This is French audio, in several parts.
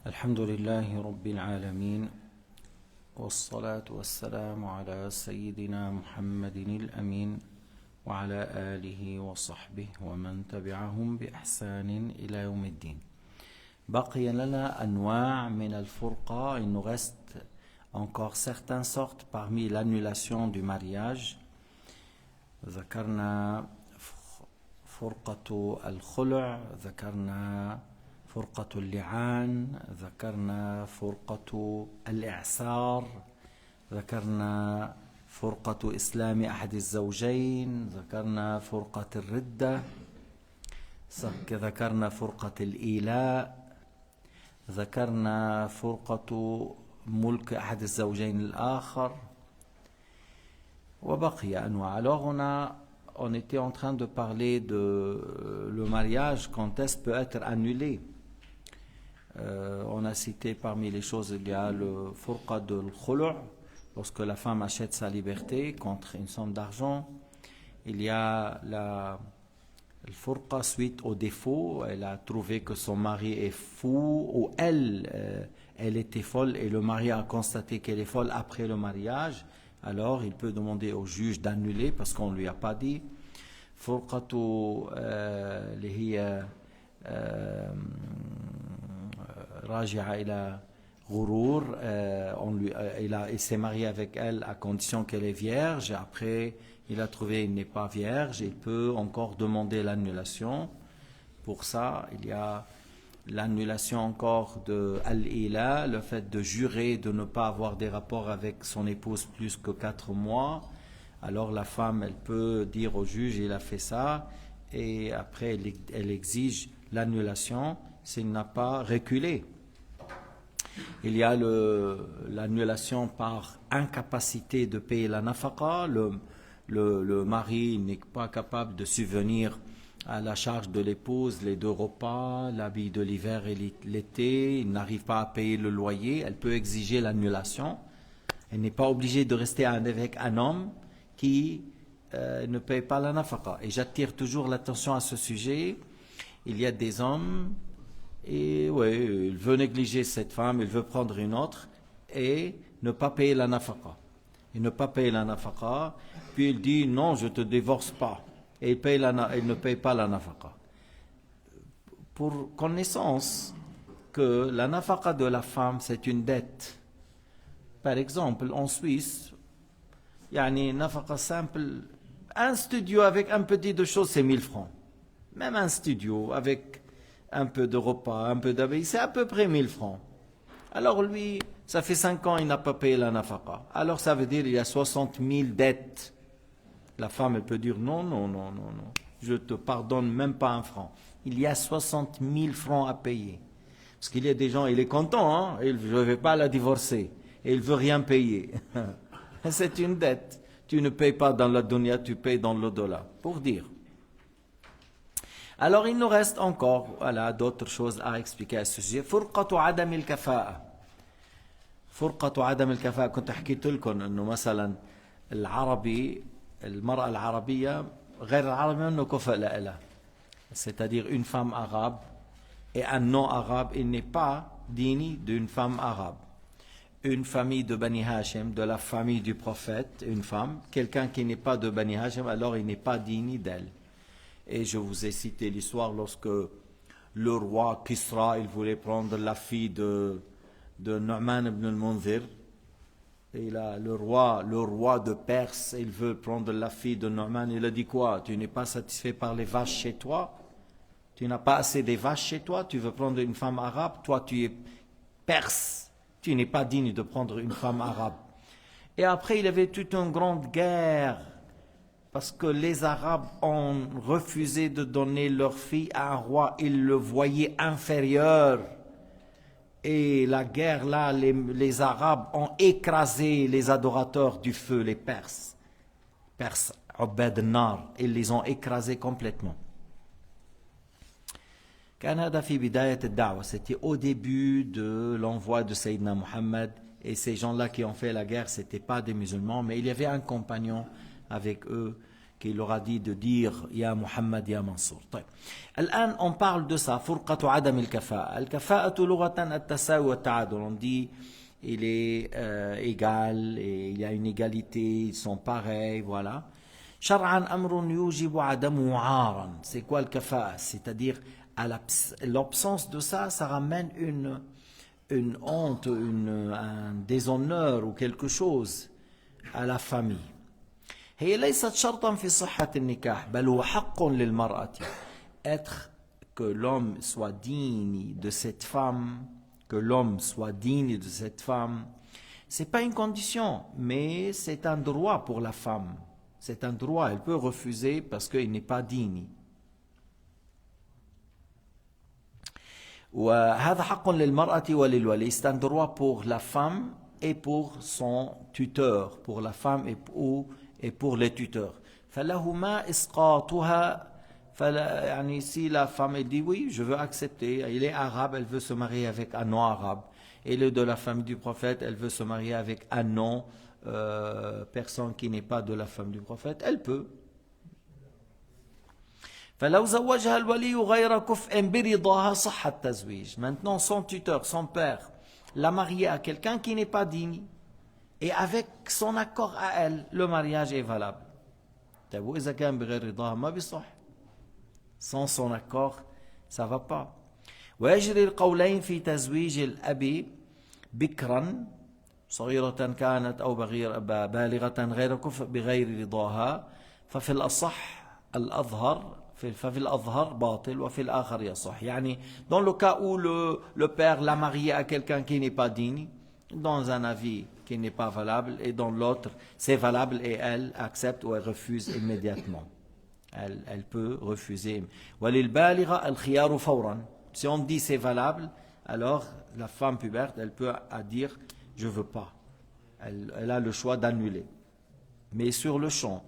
الحمد لله رب العالمين والصلاة والسلام على سيدنا محمد الأمين وعلى آله وصحبه ومن تبعهم بإحسان إلى يوم الدين. بقي لنا أنواع من الفرقة. Il nous reste encore certaines sortes parmi l'annulation du mariage. ذكرنا فرقة الخلع، ذكرنا فرقة اللعان، ذكرنا فرقة الإعسار، ذكرنا فرقة إسلام أحد الزوجين، ذكرنا فرقة الردة، ذكرنا فرقة الإيلاء، ذكرنا فرقة ملك أحد الزوجين الآخر وبقي أنواع. Alors on était en train de parler de le mariage, quand est-ce peut être annulé. On a cité parmi les choses, il y a le furqa de l'khulu', lorsque la femme achète sa liberté contre une somme d'argent. Il y a le furqa suite au défaut, elle a trouvé que son mari est fou, ou elle était folle et le mari a constaté qu'elle est folle après le mariage. Alors il peut demander au juge d'annuler parce qu'on ne lui a pas dit. Furqatu li hiya raji'a ila ghurur, il s'est marié avec elle à condition qu'elle est vierge, et après il a trouvé qu'elle n'est pas vierge, il peut encore demander l'annulation. Pour ça, il y a l'annulation encore de al-ila, le fait de jurer de ne pas avoir des rapports avec son épouse plus que 4 mois. Alors la femme, elle peut dire au juge, il a fait ça, et après elle exige l'annulation s'il n'a pas reculé. Il y a l'annulation par incapacité de payer la nafaqa. Le mari n'est pas capable de subvenir à la charge de l'épouse, les 2 repas, l'habit de l'hiver et l'été, il n'arrive pas à payer le loyer, elle peut exiger l'annulation. Elle n'est pas obligée de rester avec un homme qui ne paye pas la nafaqa. Et j'attire toujours l'attention à ce sujet. Il y a des hommes, et il veut négliger cette femme, il veut prendre une autre et ne pas payer la nafaqa. Il ne pas payer la nafaqa, puis il dit non, je ne te divorce pas. Et il ne paye pas la nafaqa. Pour connaissance que la nafaqa de la femme, c'est une dette. Par exemple, en Suisse, il y a une nafaqa simple. Un studio avec un petit de choses, c'est 1000 francs. Même un studio avec un peu de repas, un peu d'habits, c'est à peu près 1000 francs. Alors lui, ça fait 5 ans, il n'a pas payé la nafaqa. Alors ça veut dire qu'il y a 60 000 dettes. La femme, elle peut dire non, je te pardonne même pas 1 franc. Il y a 60 000 francs à payer. Parce qu'il y a des gens, il est content, je ne vais pas la divorcer. Et il ne veut rien payer. C'est une dette. Tu ne payes pas dans la dunya, tu payes dans l'au-delà. Pour dire. Alors il nous reste encore d'autres choses à expliquer à ce sujet. فرقة عدم الكفاءة. فرقة عدم الكفاءة. كنت حكيت لكم انه مثلا العربي، المرأة العربية غير العربية انه كفء لها. C'est-à-dire une femme arabe et un non-arabe, il n'est pas digne d'une femme arabe. Une famille de Bani Hashim, de la famille du prophète, une femme, quelqu'un qui n'est pas de Bani Hashim, alors il n'est pas digne d'elle. Et je vous ai cité l'histoire lorsque le roi Kisra, il voulait prendre la fille de Nu'man ibn al-Munzir. Et là, le roi de Perse, il veut prendre la fille de Nu'man. Il a dit quoi? Tu n'es pas satisfait par les vaches chez toi? Tu n'as pas assez des vaches chez toi? Tu veux prendre une femme arabe? Toi, tu es perse. Tu n'es pas digne de prendre une femme arabe. Et après, il y avait toute une grande guerre. Parce que les Arabes ont refusé de donner leur fille à un roi, ils le voyaient inférieur. Et la guerre là, les Arabes ont écrasé les adorateurs du feu, les Perses. Perses, Ubad al-Nar, ils les ont écrasés complètement. C'était au début de l'envoi de Sayyidina Muhammad, et ces gens-là qui ont fait la guerre, ce n'étaient pas des musulmans, mais il y avait un compagnon avec eux qu'il aura dit de dire Ya Muhammad, Ya Mansour. طيب. الآن on parle de ça, فرقة عدم الكفاءة. الكفاءة لغة التساوي والتعادل. On dit il est égal, et il y a une égalité, ils sont pareils, voilà. شرعا أمر يوجب عدمه عارا. C'est quoi le kafa'a? C'est-à-dire à l'absence de ça, ça ramène une honte, un déshonneur ou quelque chose à la famille. هي ليست شرطا في صحة النكاح بل هو حق للمرأة. Être que l'homme soit digne de cette femme, que l'homme soit digne de cette femme, c'est pas une condition, mais c'est un droit pour la femme. C'est un droit, elle peut refuser parce qu'il n'est pas digne. وهذا حق للمرأة وللولي. C'est un droit pour la femme et pour son tuteur, pour la femme et pour les tuteurs. فلهما إسقاطها. يعني si la femme elle dit oui, je veux accepter, elle est arabe, elle veut se marier avec un non-arabe, elle est de la famille du prophète, elle veut se marier avec un non personne qui n'est pas de la famille du prophète, elle peut. فلو زوجها الولي غير كفء برضاها صح التزويج. Maintenant son tuteur, son père l'a mariée à quelqu'un qui n'est pas digne et avec son accord à elle, le mariage est valable. طيب وإذا كان بغير رضاها ما بيصح. Sans son accord, ça va pas. ويجري القولين في تزويج الأب بكرا صغيرة كانت أو بالغة غير كفء بغير رضاها. ففي الأصح الأظهر ففي الأظهر باطل وفي الآخر يصح. يعني dans le cas où le père l'a marié à quelqu'un qui n'est pas digne, dans un avis qui n'est pas valable, et dans l'autre c'est valable et elle accepte ou elle refuse immédiatement. Elle peut refuser. وَلِلْبَالِغَ الْخِيَارُ فَوْرًا. Si on dit c'est valable, alors la femme puberte, elle peut dire je veux pas. Elle a le choix d'annuler. Mais sur le champ.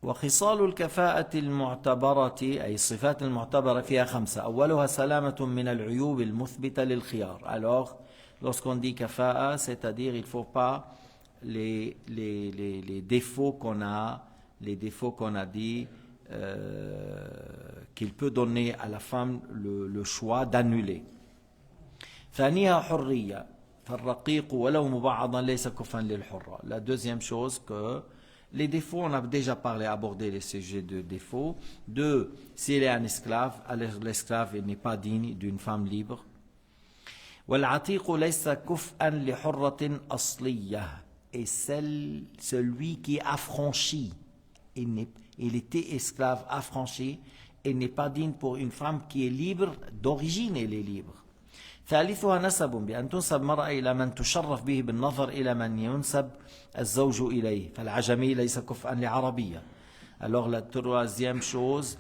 وخصال الكفاءة المعتبرة أي الصفات المعتبرة فيها 5. أولها سلامة من العيوب المثبتة للخيار. Alors, lorsqu'on dit kafa'a, c'est-à-dire il ne faut pas les défauts qu'on a dit qu'il peut donner à la femme le choix d'annuler. ثانيها حرية فالرقيق ولو مبعضا ليس كفءا للحرة. La deuxième chose que les défauts, on a déjà abordé les sujets de défauts. 2, s'il est un esclave, alors l'esclave n'est pas digne d'une femme libre. والعتيق ليس كفءا لحرة أصلية. Et celui qui est affranchi, il était esclave affranchi, et n'est pas digne pour une femme qui est libre, d'origine elle est libre. ثالثها نسب بأن تنسب مرأة إلى من تشرف به بالنظر إلى من ينسب الزوج إليه فالعجمي ليس كفءا لعربية. Alors la troisième chose,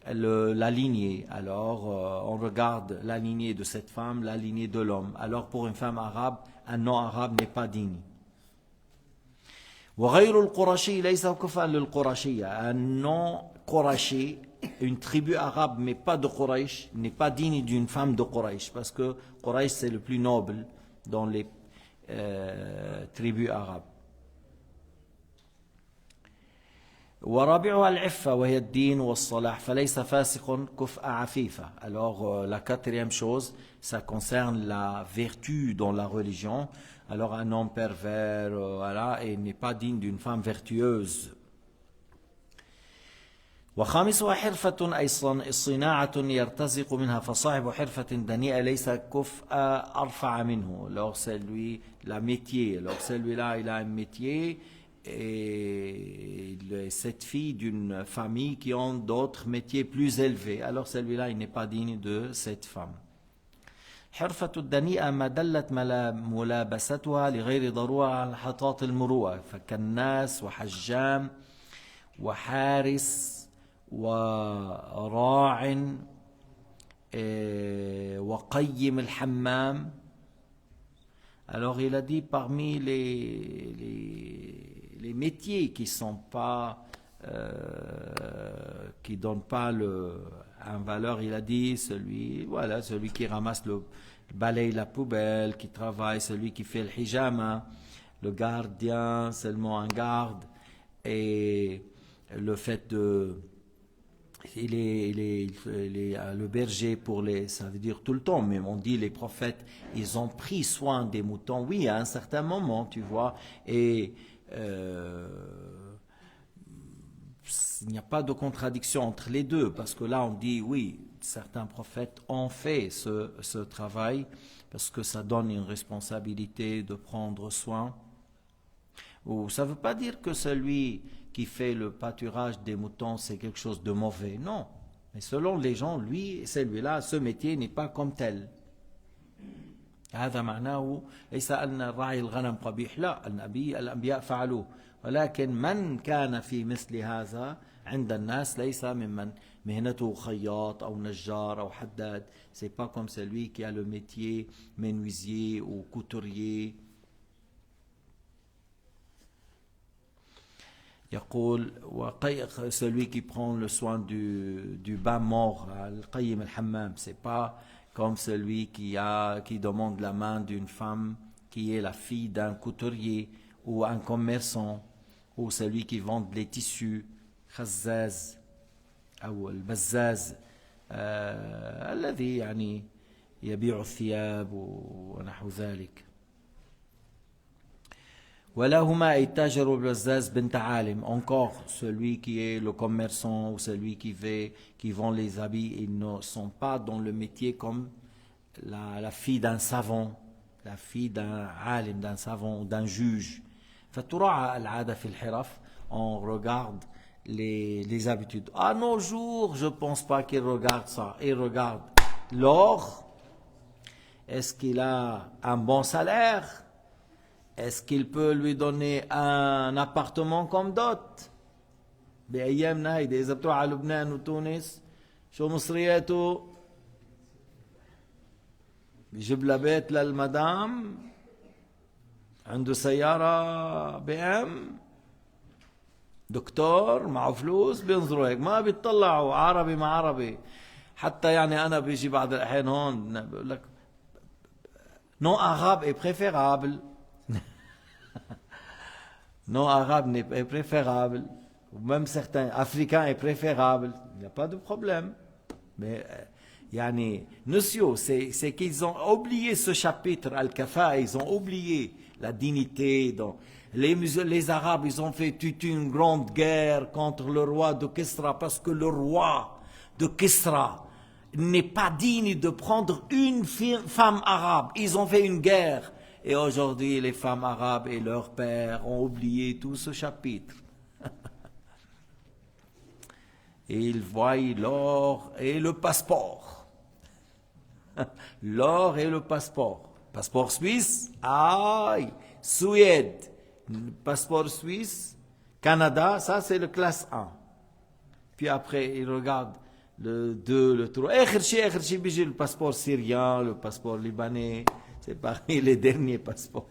la lignée. Alors on regarde la lignée de cette femme, la lignée de l'homme. Alors pour une femme arabe, un non-arabe n'est pas digne. وغير القرشي ليس كفءا للقرشية. Un non-Qurashi, une tribu arabe mais pas de Quraysh, n'est pas digne d'une femme de Quraysh, parce que Quraysh c'est le plus noble dans les tribus arabes. ورابعها العفة وهي الدين والصلاح فليس فاسق كفء عفيفة. Alors la quatrième chose, ça concerne la vertu dans la religion. Alors un homme pervers, voilà, et n'est pas digne d'une femme vertueuse. وخامسها حرفة أي صناعة يرتزق منها فصاحب حرفة دنيئة ليس كفء أرفع منه. Alors c'est lui, la métier. Alors celui-là, il a un métier, et cette fille d'une famille qui ont d'autres métiers plus élevés. Alors celui-là, il n'est pas digne de cette femme. حرفة الدنيئة ما دلت ملابستها لغير ضرورة على حطاط المروءة فكالناس وحجام وحارس وراع وقيم الحمام. Alors il a dit parmi les métiers qui sont pas qui donnent pas un valeur, il a dit celui qui ramasse balaye la poubelle, qui travaille, celui qui fait le hijama, le gardien, seulement un garde, et le fait de... le berger pour les... Ça veut dire tout le temps, mais on dit les prophètes, ils ont pris soin des moutons, oui, à un certain moment, tu vois, et il n'y a pas de contradiction entre les deux, parce que là on dit, oui, certains prophètes ont fait ce travail, parce que ça donne une responsabilité de prendre soin. Ou ça ne veut pas dire que celui qui fait le pâturage des moutons, c'est quelque chose de mauvais. Non. Mais selon les gens, celui-là, ce métier n'est pas comme tel. هذا معناه ليس أن راعي الغنم قبيح، لا، الأنبياء فعلوه، ولكن من كان في مثل هذا عند الناس ليس ممن مهنته خياط أو نجار أو حداد. C'est pas comme celui qui a le métier menuisier ou couturier. يقول celui qui prend le soin du bain mort, al-qayyim al-hammam, c'est pas comme celui qui demande la main d'une femme qui est la fille d'un couturier ou un commerçant, ou celui qui vend les tissus, خزاز أو البزاز الذي يعني يبيع الثياب ونحو ذلك. وَلَهُمَا التاجر والبزاز بنت عالم. Encore, celui qui est le commerçant ou celui qui vend les habits, ils ne sont pas dans le métier comme la fille d'un savant, la fille d'un alim, d'un savant, d'un juge. فَتُرَعَى الْعَادَةِ فِي الْحِرَفِ. On regarde les habitudes. À nos jours, je ne pense pas qu'ils regardent ça. Ils regardent l'or. Est-ce qu'il a un bon salaire? Est-ce qu'il peut lui donner un appartement comme dot? بأيامنا هيدا إذا بتروح على لبنان وتونس شو مصرياته؟ بيجيب لها بيت للمدام، عنده سيارة BM، دكتور معه فلوس، بينظروا هيك ما بيطلعوا عربي مع عربي. حتى يعني أنا بيجي بعض الأحيان هون بقول لك non arabe est préférable. Non arabe est préférable, ou même certains africains est préférable, il n'y a pas de problème. Mais c'est qu'ils ont oublié ce chapitre al-Kafa, ils ont oublié la dignité. Donc, les Arabes, ils ont fait toute une grande guerre contre le roi de Kisra, parce que le roi de Kisra n'est pas digne de prendre une femme arabe. Ils ont fait une guerre. Et aujourd'hui, les femmes arabes et leurs pères ont oublié tout ce chapitre. Et ils voient l'or et le passeport. L'or et le passeport. Passeport suisse, aïe, Suède. Passeport suisse, Canada, ça c'est le classe 1. Puis après, ils regardent le 2, le 3. Le passeport syrien, le passeport libanais. C'est parmi les derniers passeports.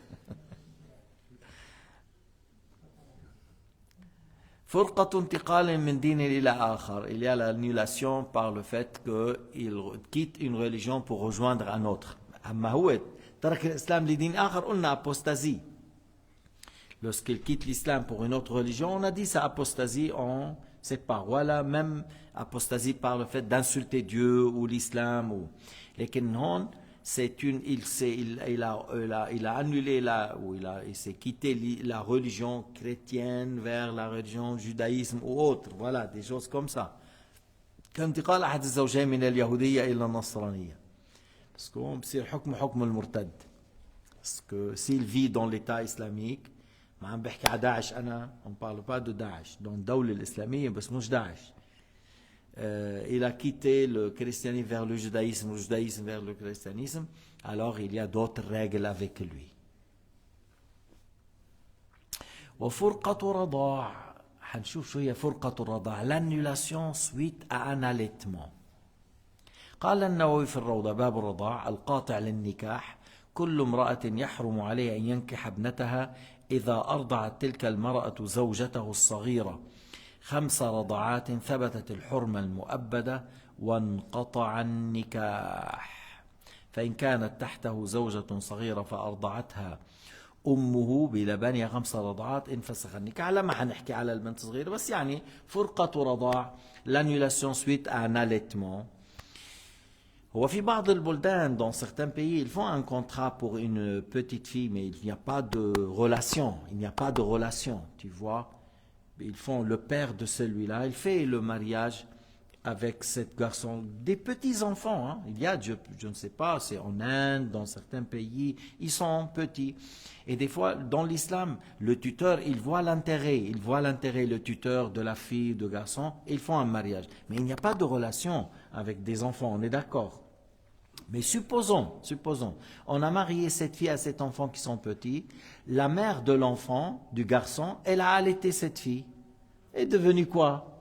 فرقة انتقال من دين إلى آخر. Il y a l'annulation par le fait qu'il quitte une religion pour rejoindre un autre. أما هو ترك الإسلام لدين آخر قلنا apostasie. Lorsqu'il quitte l'islam pour une autre religion, on a dit ça apostasie, on sépare. Voilà, même apostasie par le fait d'insulter Dieu ou l'islam. لكن هون il a annulé il s'est quitté la religion chrétienne vers la religion judaïsme ou autre, voilà, des choses comme ça. كانتقال أحد الزوجين من اليهودية إلى النصرانية. Parce qu'on بصير حكم المرتد. Parce que s'il vit dans l'état islamique, ما عم بحكي على داعش أنا، on parle pas de Daesh, dans الدولة الإسلامية بس مش داعش. Il a quitté le christianisme vers le judaïsme vers le christianisme, alors il y a d'autres règles avec lui. وفرقة رضاع. حنشوف شو هي فرقة الرضاع. L'annulation suite à un allaitement. قال النووي في الروضة باب الرضاع: القاطع للنكاح كل امرأة يحرم عليها أن ينكح ابنتها إذا أرضعت تلك المرأة زوجته الصغيرة 5 رضعات ثبتت الحرمة المؤبدة وانقطع النكاح. فإن كانت تحته زوجة صغيرة فأرضعتها أمه بلبنها 5 رضعات إن فسخ النكاح. لا ما حنحكي على البنت صغيرة بس يعني فرقة رضاع l'annulation suite à un allaitement. وفي بعض البلدان dans certains pays ils font un contrat pour une petite fille mais il n'y a pas de relation, il n'y a pas de relation, tu vois. Ils font le père de celui-là, il fait le mariage avec cet garçon, des petits-enfants. Hein. Il y a, je ne sais pas, c'est en Inde, dans certains pays, ils sont petits. Et des fois, dans l'islam, le tuteur, il voit l'intérêt, le tuteur de la fille, du garçon, et ils font un mariage. Mais il n'y a pas de relation avec des enfants, on est d'accord. Mais supposons, on a marié cette fille à cet enfant qui sont petits, la mère de l'enfant, du garçon, elle a allaité cette fille. Elle est devenue quoi?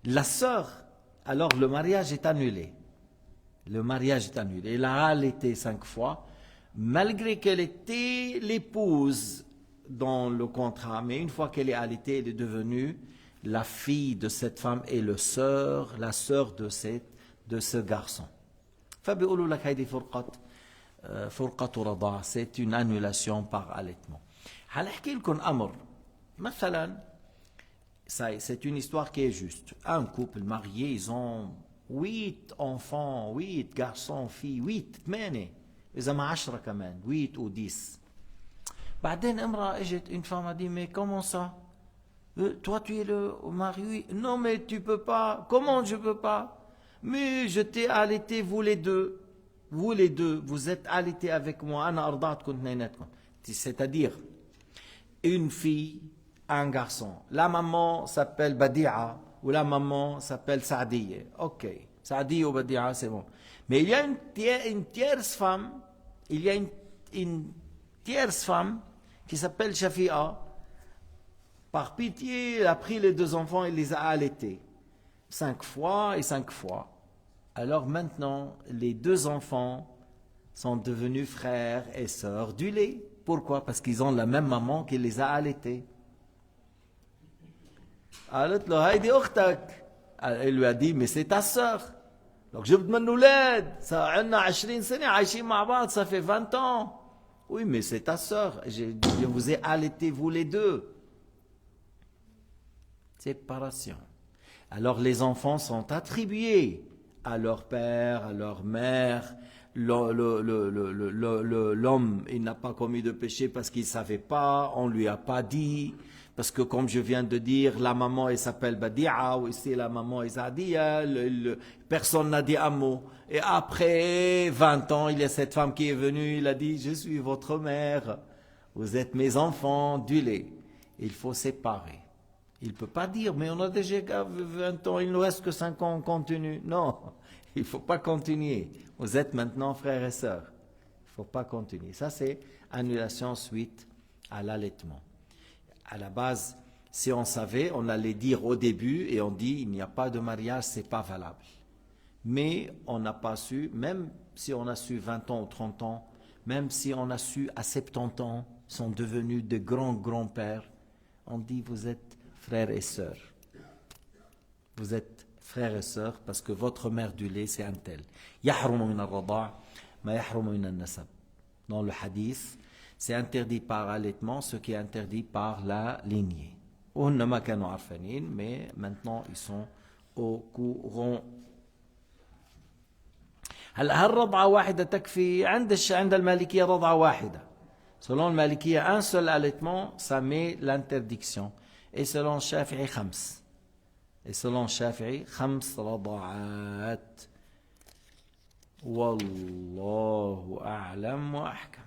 La sœur, alors le mariage est annulé. Le mariage est annulé. Elle a allaité 5 fois, malgré qu'elle était l'épouse dans le contrat. Mais une fois qu'elle est allaitée, elle est devenue la fille de cette femme et la sœur de ce garçon. فبيقولوا لك هيدي فرقة رضاع. C'est une annulation par allaitement. هنحكي لكم أمر. مثلا c'est une histoire qui est juste. Un couple marié, ils ont 8 enfants, 8 garçons, filles, 8 8 إذا ما 10 كمان 8 ou 10. بعدين امرأة اجت, une femme a dit mais comment ça? Toi tu es le mari? Non mais tu peux pas. Comment je peux pas? Mais je t'ai allaité vous les deux, vous êtes allaités avec moi. أنا أرضعتكم اثنيناتكم. C'est-à-dire une fille, un garçon. La maman s'appelle Badi'a ou la maman s'appelle Saadiya. Ok, Saadiya ou Badi'a, c'est bon. Mais il y a une tierce femme, une tierce femme qui s'appelle Shafi'a. Par pitié, elle a pris les 2 enfants et les a allaités. 5 fois et 5 fois. Alors maintenant, les 2 enfants sont devenus frères et sœurs du lait. Pourquoi? Parce qu'ils ont la même maman qui les a allaités. قالت له هيدي اختك. Elle lui a dit mais c'est ta sœur. Donc جبت من اولاد صار عندنا 20 سنه عايشين مع بعض, ça fait 20 ans. Oui mais c'est ta sœur, je vous ai allaité vous les deux. Séparation. Alors les enfants sont attribués à leur père, à leur mère. L'homme, il n'a pas commis de péché parce qu'il ne savait pas, on ne lui a pas dit. Parce que comme je viens de dire, la maman elle s'appelle Badi'a, ou ici la maman est Saadiya, personne n'a dit un mot. Et après 20 ans, il y a cette femme qui est venue, il a dit, je suis votre mère, vous êtes mes enfants du lait. Il faut séparer. Il ne peut pas dire, mais on a déjà 20 ans, il ne reste que 5 ans, on continue. Non, il ne faut pas continuer. Vous êtes maintenant frères et sœurs. Il ne faut pas continuer. Ça, c'est annulation suite à l'allaitement. À la base, si on savait, on allait dire au début, et on dit, il n'y a pas de mariage, ce n'est pas valable. Mais on n'a pas su, même si on a su 20 ans ou 30 ans, même si on a su à 70 ans, sont devenus de grands-grands-pères, on dit, vous êtes frères et sœurs. Vous êtes frères et sœurs parce que votre mère du lait, c'est un tel. يحرم من الرضاع ما يحرم من النسب. Dans le hadith, c'est interdit par allaitement ce qui est interdit par la lignée. وهن ما كانوا عارفين, mais maintenant ils sont au courant. هل رضعة واحدة تكفي؟ عند المالكية رضعة واحدة. Selon le Malikiya, un seul allaitement, ça met l'interdiction. Et selon Shafi'i, 5. Et selon Shafi'i, 5 رضعات. والله أعلم وأحكم.